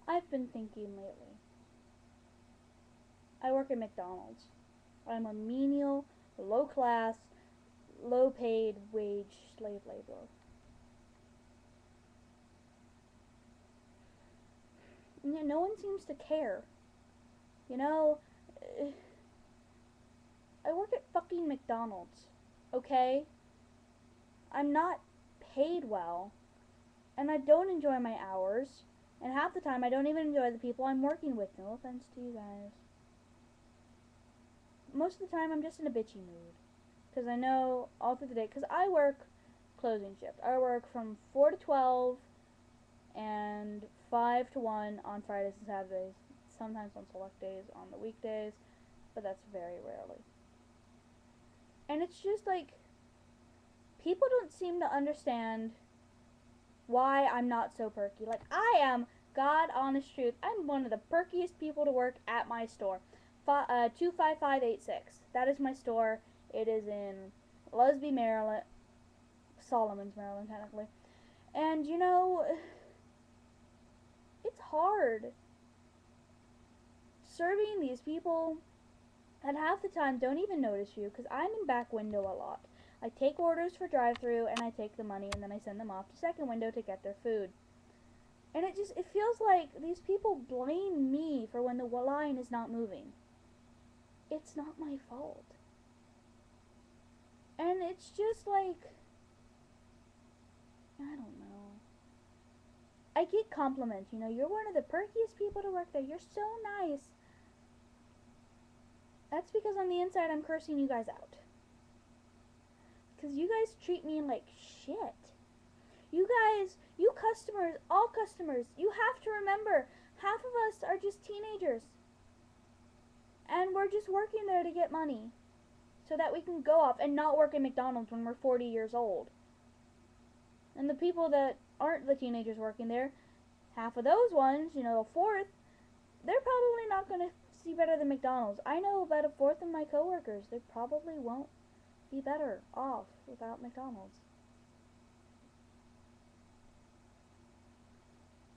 I've been thinking lately. I work at McDonald's. I'm a menial, low class, low paid wage slave laborer. And no one seems to care. You know, I work at fucking McDonald's, okay? I'm not paid well, and I don't enjoy my hours, and half the time I don't even enjoy the people I'm working with. No offense to you guys. Most of the time I'm just in a bitchy mood, because I know all through the day, because I work closing shift. I work from 4 to 12 and 5 to 1 on Fridays and Saturdays, sometimes on select days on the weekdays, but that's very rarely. And it's just like, people don't seem to understand why I'm not so perky. Like, I am, God honest truth, I'm one of the perkiest people to work at my store. 25586. That is my store. It is in Lusby, Maryland. Solomons, Maryland, technically. And, you know, it's hard serving these people that half the time don't even notice you, because I'm in back window a lot. I take orders for drive-thru, and I take the money, and then I send them off to second window to get their food. And it feels like these people blame me for when the line is not moving. It's not my fault. And it's just like, I don't know. I get compliments, you know, you're one of the perkiest people to work there. You're so nice. That's because on the inside I'm cursing you guys out. Because you guys treat me like shit. You guys, you customers, all customers, you have to remember, half of us are just teenagers. And we're just working there to get money. So that we can go off and not work at McDonald's when we're 40 years old. And the people that aren't the teenagers working there, half of those ones, you know, a fourth, they're probably not going to see better than McDonald's. I know about a fourth of my coworkers. They probably won't be better off without McDonald's.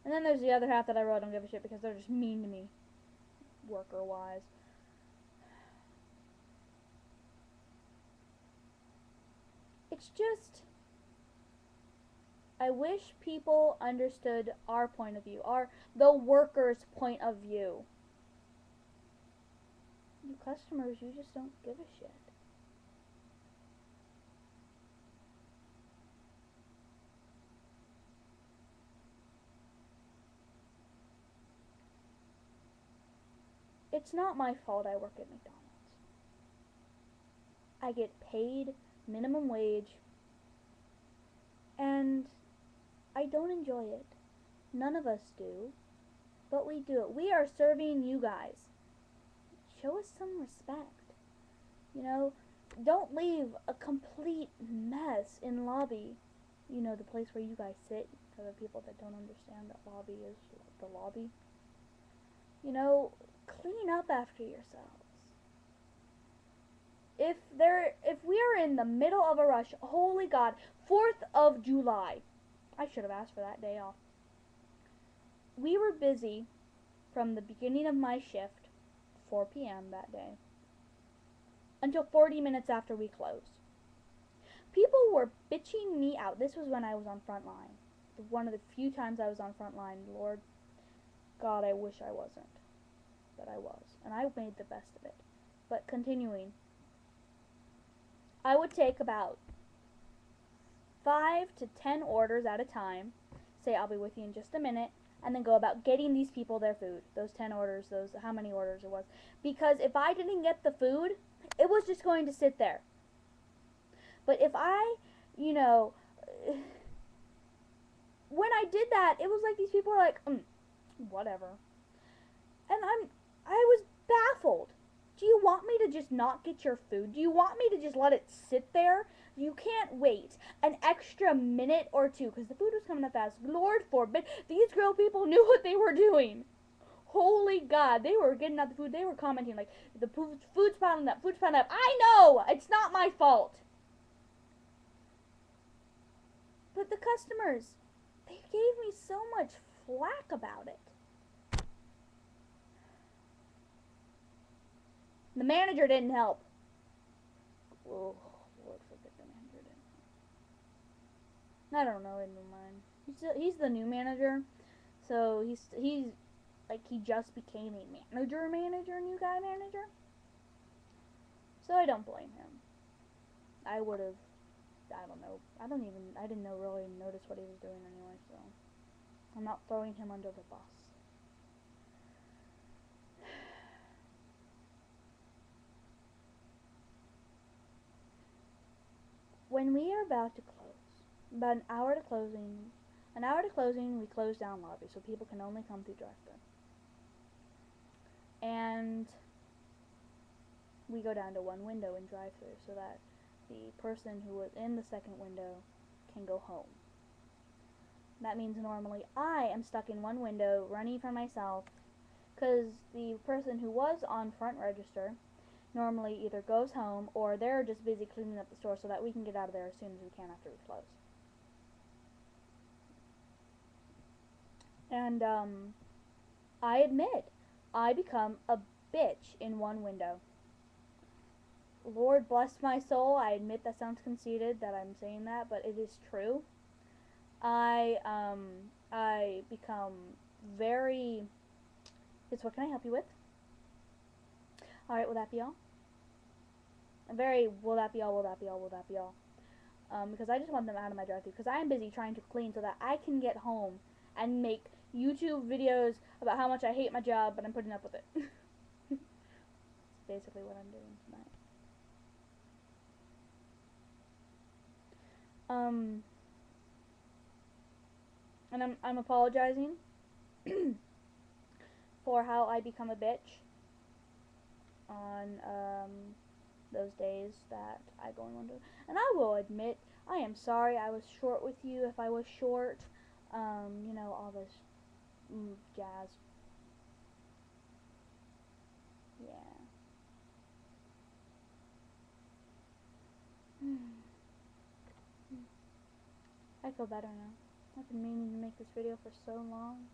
And then there's the other half that I really don't give a shit because they're just mean to me, worker-wise. It's just, I wish people understood our point of view, the workers' point of view. You customers, you just don't give a shit. It's not my fault I work at McDonald's. I get paid minimum wage, and I don't enjoy it. None of us do, but we do it. We are serving you guys. Show us some respect. You know, don't leave a complete mess in lobby. You know, the place where you guys sit, for the people that don't understand that lobby is the lobby. You know, clean up after yourselves. If we are in the middle of a rush, holy God, 4th of July. I should have asked for that day off. We were busy from the beginning of my shift, 4 p.m. that day, until 40 minutes after we closed. People were bitching me out. This was when I was on front line. One of the few times I was on front line. Lord God, I wish I wasn't. But I was. And I made the best of it. But continuing. I would take about 5 to 10 orders at a time. Say, I'll be with you in just a minute. And then go about getting these people their food. Those 10 orders, how many orders it was. Because if I didn't get the food, it was just going to sit there. But if I, you know, when I did that, it was like these people were like, whatever. And I was baffled. Do you want me to just not get your food? Do you want me to just let it sit there? You can't wait an extra minute or two, because the food was coming up fast. Lord forbid, these grill people knew what they were doing. Holy God, they were getting out the food. They were commenting like, the food's piling up, food's piling up. I know! It's not my fault. But the customers, they gave me so much flack about it. The manager didn't help. Oh, Lord forbid the manager didn't help. I don't know, never mind. He's the new manager, so he's like, he just became a new guy manager. So I don't blame him. I would have, I don't know, I didn't really notice what he was doing anyway, so I'm not throwing him under the bus. When we are about to close, about an hour to closing, we close down lobby so people can only come through drive-thru. And we go down to one window in drive-thru so that the person who was in the second window can go home. That means normally I am stuck in one window running for myself, because the person who was on front register normally either goes home or they're just busy cleaning up the store so that we can get out of there as soon as we can after we close. And I admit, I become a bitch in one window. Lord bless my soul, I admit that sounds conceited that I'm saying that, but it is true. I become very... It's what can I help you with? Alright, will that be all? Will that be all? Because I just want them out of my drive-thru, because I'm busy trying to clean so that I can get home and make YouTube videos about how much I hate my job, but I'm putting up with it. That's basically what I'm doing tonight. And I'm apologizing for how I become a bitch on those days that I go in one door. And I will admit, I am sorry I was short with you if I was short. You know, all this jazz. Yeah. I feel better now. I've been meaning to make this video for so long.